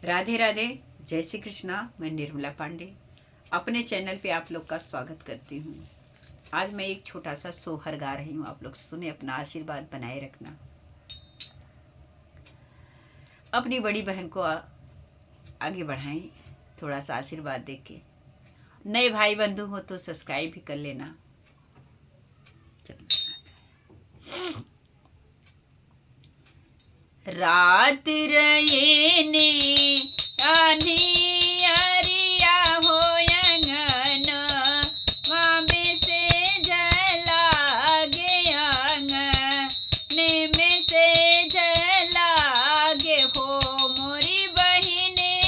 राधे राधे, जय श्री कृष्णा। मैं निर्मला पांडे अपने चैनल पे आप लोग का स्वागत करती हूँ। आज मैं एक छोटा सा सोहर गा रही हूँ, आप लोग सुने, अपना आशीर्वाद बनाए रखना। अपनी बड़ी बहन को आगे बढ़ाएं, थोड़ा सा आशीर्वाद देके। नए भाई बंधु हो तो सब्सक्राइब भी कर लेना। रात रहे ने आनी अरिया हो अंगन मामे से जला गे आंगन में से जला गे हो मोरी बहिने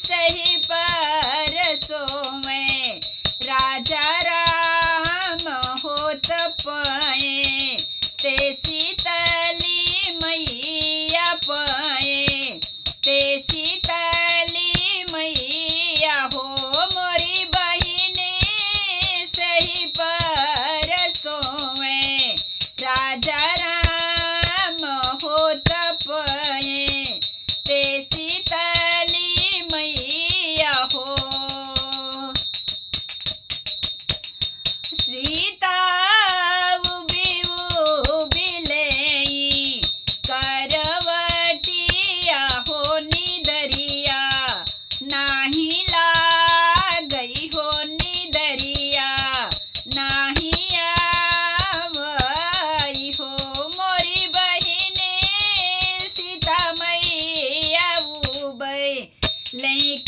सही परसों में राजा राम होत पाए ते सीतली मैया पाए ते सीतली मैया हो मोरी बहिनी सही परसों में राजा राम होत पाए ते सीतली मैया हो। सीता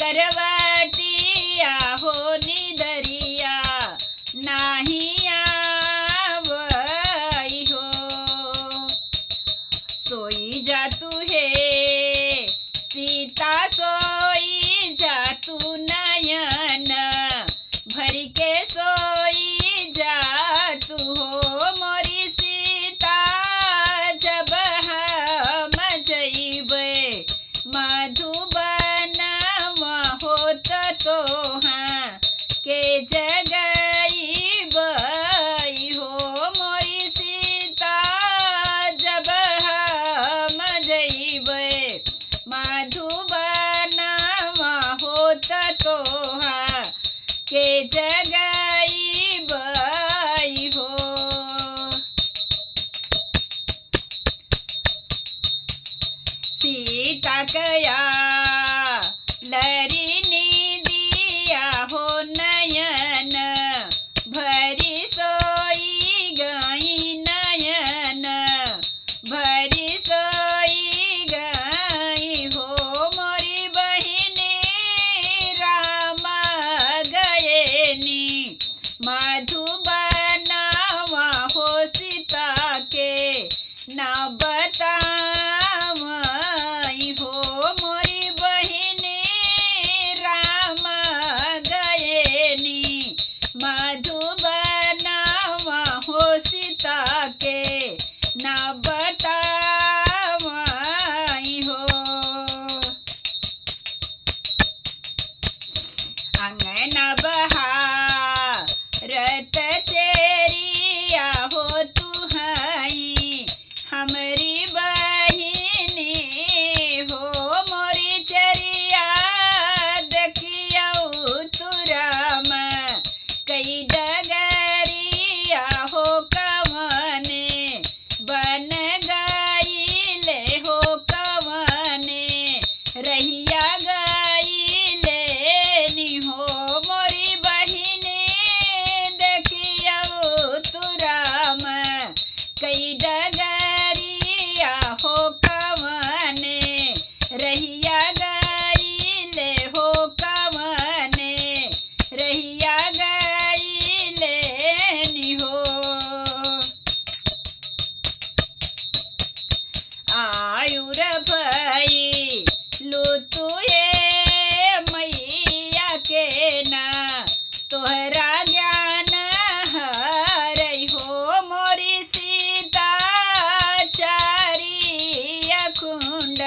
करवटिया हो निदरिया नाही आवई हो। सोई जा तू है सीता सोई जा तू नयन भर के सोई जा तू हो मोरी सीता जब हम जइबे मधुबन होत तो हाँ के जगई बई हो मोरी सीता जब हम जइबे मधुबन होत तो हाँ के जगई बई हो। सीता कया लरी दिया हो नयन भरी सोई गई नयन भरी सोई गई हो मोरी बहिनी राम गए नी मधुबन हो सीता के ना बतावई हो मोरी बहिनी राम गए नी मधुबन हो सीता के ना बतावई हो। अंगना बहारत चेरिया हो तू हई हमरी बहिनी हो मोरी चरिया देखिया तुराम कई डगरिया हो कवने बन गईले हो कवने रहिया गईले नी हो मोरी बहिनी देखिया तुराम कई डगरिया हो कवने रहिया गईले हो कवने रहिया गईले नी हो। आयुर भई लुतुए मैया के ना तोहरा ज्ञान हरई हो मोरी सीता चारी अखुंड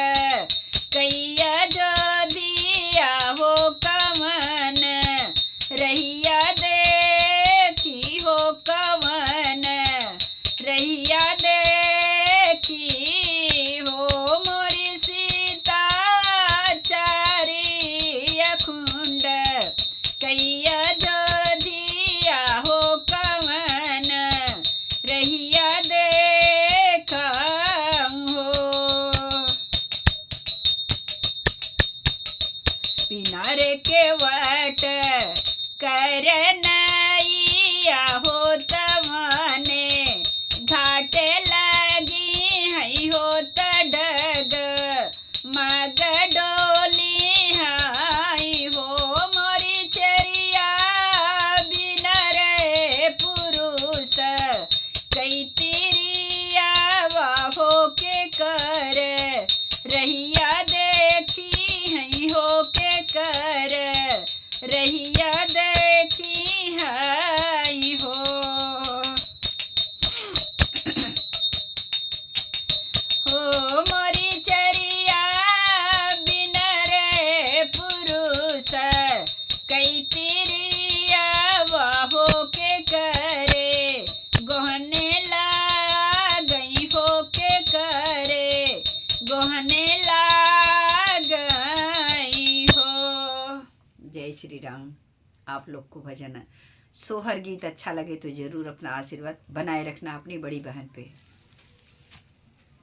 कैया जो दिया हो कवन रहिया देखी हो कवन रहिया देखी हो मोरी सीता चारी पिनार के वट कर नैया हो तमने घाट लगी है हो तडग मग डोली हाई हो मोरी चरिया बिनरे पुरुष कई तिरिया हो के कर रहिया देखी है हो के कर रहिया देखी है हो। हो मोरी चरिया बिनरे पुरुष कई तिरिया हो के करे गहने ला गई हो के करे गहने ला गई हो। जय श्री राम। आप लोग को भजन सोहर गीत अच्छा लगे तो ज़रूर अपना आशीर्वाद बनाए रखना अपनी बड़ी बहन पे।